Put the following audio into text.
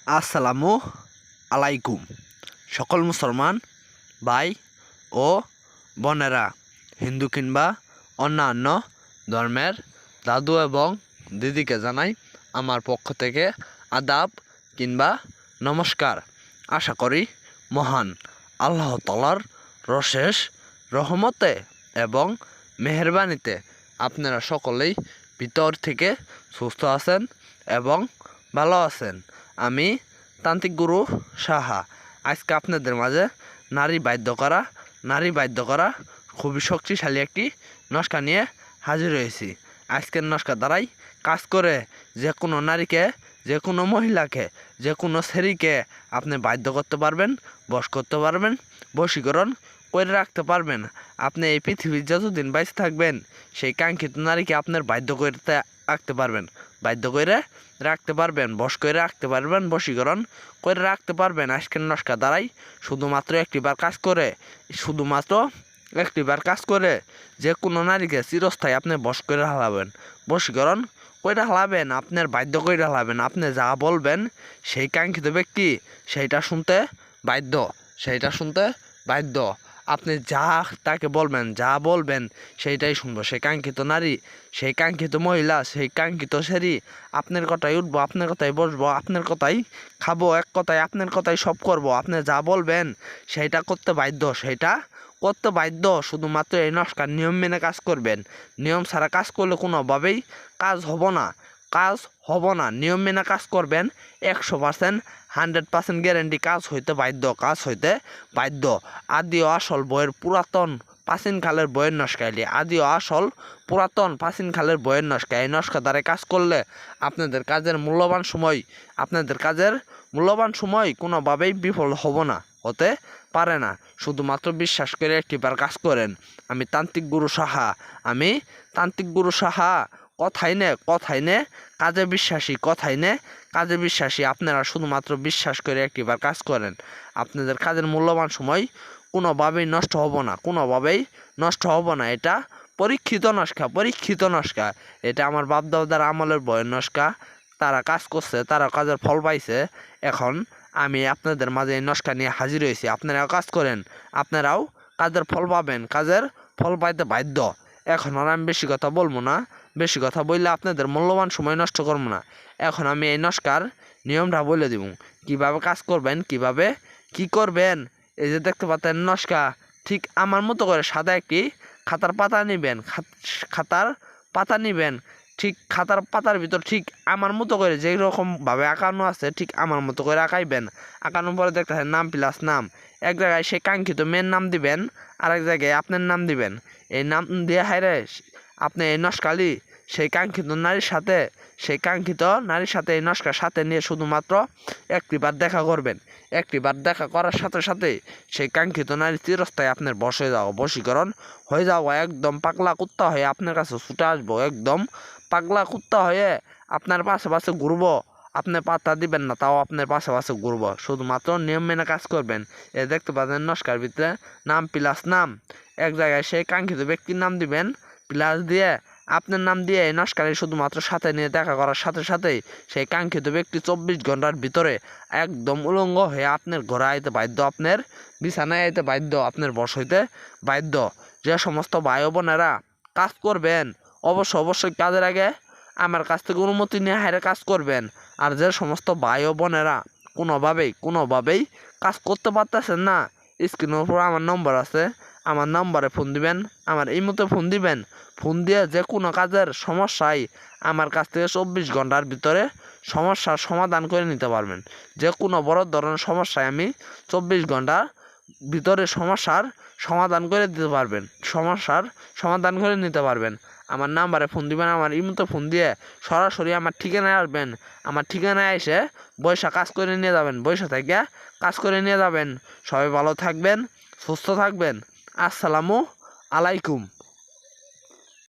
আসসালামু আলাইকুম। সকল মুসলমান ভাই ও বোনেরা, হিন্দু কিংবা অন্যান্য ধর্মের দাদু এবং দিদিকে জানাই আমার পক্ষ থেকে আদাব কিংবা নমস্কার। আশা করি মহান আল্লাহ তাআলার অশেষ রহমতে এবং মেহেরবানিতে আপনারা সকলেই ভিতর থেকে সুস্থ আছেন এবং ভালো আছেন। আমি তান্ত্রিক গুরু সাহা আজকে আপনাদের মাঝে নারী বাধ্য করা খুবই শক্তিশালী একটি নস্কা নিয়ে হাজির হয়েছি। আজকের নস্কা দ্বারাই কাজ করে যে কোনো নারীকে, যে কোনো মহিলাকে, যে কোনো ছেলেকে আপনি বাধ্য করতে পারবেন, বশ করতে পারবেন, বশীকরণ করে রাখতে পারবেন। আপনি এই পৃথিবীর যতদিন বেঁচে থাকবেন সেই কাঙ্ক্ষিত নারীকে আপনার বাধ্য করতে রাখতে পারবেন, বাধ্য করে রাখতে পারবেন, বশ করে রাখতে পারবেন, বশীকরণ করে রাখতে পারবেন। আজকের নস্কা দ্বারাই শুধুমাত্র একটিবার কাজ করে যে কোনো নারীকে চিরস্থায়ী আপনি বশ করে হালাবেন, বশীকরণ করে হালাবেন, আপনার বাধ্য করে হালাবেন। আপনি যা বলবেন সেই কাঙ্ক্ষিত ব্যক্তি সেইটা শুনতে বাধ্য। আপনি যা তাকে বলবেন, যা বলবেন সেইটাই শুনবো। সেই কাঙ্ক্ষিত নারী, সেই কাঙ্ক্ষিত মহিলা, সেই কাঙ্ক্ষিত ছেলে আপনার কথাই উঠবো, আপনার কথাই বসবো, আপনার কথাই খাবো, এক কথায় আপনার কথাই সব করব। আপনি যা বলবেন সেইটা করতে বাধ্য। শুধুমাত্র এই নস্কার নিয়ম মেনে কাজ করবেন। নিয়ম ছাড়া কাজ করলে কোনোভাবেই কাজ হব না। নিয়ম মেনে কাজ করবেন, 100% 100% গ্যারেন্টি কাজ হইতে বাধ্য। আদি ও আসল বইয়ের পুরাতন প্রাচীনকালের বইয়ের নস্কা এলি, আদি ও আসল পুরাতন প্রাচীনকালের বইয়ের নস্কা। এই নস্কা দ্বারা কাজ করলে আপনাদের কাজের মূল্যবান সময় কোনোভাবেই বিফল হতে পারে না। শুধুমাত্র বিশ্বাস করে একটিবার কাজ করেন। আমি তান্ত্রিক গুরু সাহা কথাই নে কাজে বিশ্বাসী। আপনারা শুধুমাত্র বিশ্বাস করে একটিবার কাজ করেন। আপনাদের কাজের মূল্যবান সময় কোনোভাবেই নষ্ট হব না। এটা পরীক্ষিত নস্কা। এটা আমার বাপদাদার আমলের বইয়ের নস্কা। তারা কাজ করছে, তারা কাজের ফল পাইছে। এখন আমি আপনাদের মাঝে এই নস্কা নিয়ে হাজির হয়েছি। আপনারাও কাজ করেন, আপনারাও কাজের ফল পাবেন, কাজের ফল পাইতে বাধ্য। এখন আর আমি বেশি কথা বলবো না, বেশি কথা বললে আপনাদের মূল্যবান সময় নষ্ট করবো না। এখন আমি এই নস্কার নিয়মটা বলে দিব, কিভাবে কাজ করবেন, কিভাবে কি করবেন। এই যে দেখতে পাচ্ছেন নস্কা, ঠিক আমার মতো করে সাদা একটি খাতার পাতা নিবেন। ঠিক খাতার পাতার ভিতর ঠিক আমার মতো করে যেই রকমভাবে আঁকানো আছে ঠিক আমার মতো করে আঁকাইবেন। আঁকানোর পরে দেখতেছেন নাম প্লাস নাম, এক জায়গায় সেই কাঙ্ক্ষিত মেয়ের নাম দিবেন, আরেক জায়গায় আপনার নাম দিবেন। এই নাম দিয়ে হাইরে আপনি এই নস্কালি সেই কাঙ্ক্ষিত নারীর সাথে এই নস্কার সাথে নিয়ে শুধুমাত্র একটিবার দেখা করবেন। একটিবার দেখা করার সাথে সাথে সেই কাঙ্ক্ষিত নারী চিরস্থায়ী আপনার বশীকরণ হয়ে যাওয়া, একদম পাগলা কুত্তা হয়ে আপনার কাছে ছুটে আসবো, একদম পাগলা কুত্তা হয়ে আপনার পাশে ঘুরবো। আপনি পাত্তা দিবেন না, তাও আপনার পাশে ঘুরবো। শুধুমাত্র নিয়ম মেনে কাজ করবেন। এ দেখতে পাচ্ছেন নস্কার ভিতরে নাম প্লাস নাম, এক জায়গায় সেই কাঙ্ক্ষিত ব্যক্তির নাম দিবেন, প্লাস দিয়ে আপনার নাম দিয়ে এই নস্কারে শুধুমাত্র সাথে নিয়ে দেখা করার সাথে সাথেই সেই কাঙ্ক্ষিত ব্যক্তি 24 ঘন্টার ভিতরে একদম উলঙ্গ হয়ে আপনার ঘরে আইতে বাধ্য, আপনার বিছানায় আইতে বাধ্য, আপনার বশ হইতে বাধ্য। যে সমস্ত ভাই বোনেরা কাজ করবেন অবশ্যই কাজের আগে আমার কাছ থেকে অনুমতি নিয়ে হাইরে কাজ করবেন। আর যে সমস্ত ভাই ও বোনেরা কোনোভাবেই কাজ করতে পারতেছেন না, স্ক্রিনের উপর আমার নম্বর আছে, আমার নাম্বারে ফোন দিবেন, আমার এই মতো ফোন দিবেন। ফোন দিয়ে যে কোনো কাজের সমস্যায় আমার কাছ থেকে 24 ঘন্টার ভিতরে সমস্যার সমাধান করে নিতে পারবেন। যে কোনো বড় ধরনের সমস্যায় আমি 24 ঘন্টার ভিতরে সমস্যার সমাধান করে নিতে পারবেন। আমার নাম্বারে ফোন দিবেন, আমার ইমোতে ফোন দিয়ে সরাসরি আমার ঠিকানায় আসবেন। আমার ঠিকানায় এসে বৈশা কাজ করে নিয়ে যাবেন, বৈশা থেকে কাজ করে নিয়ে যাবেন। সবাই ভালো থাকবেন, সুস্থ থাকবেন। আসসালামু আলাইকুম।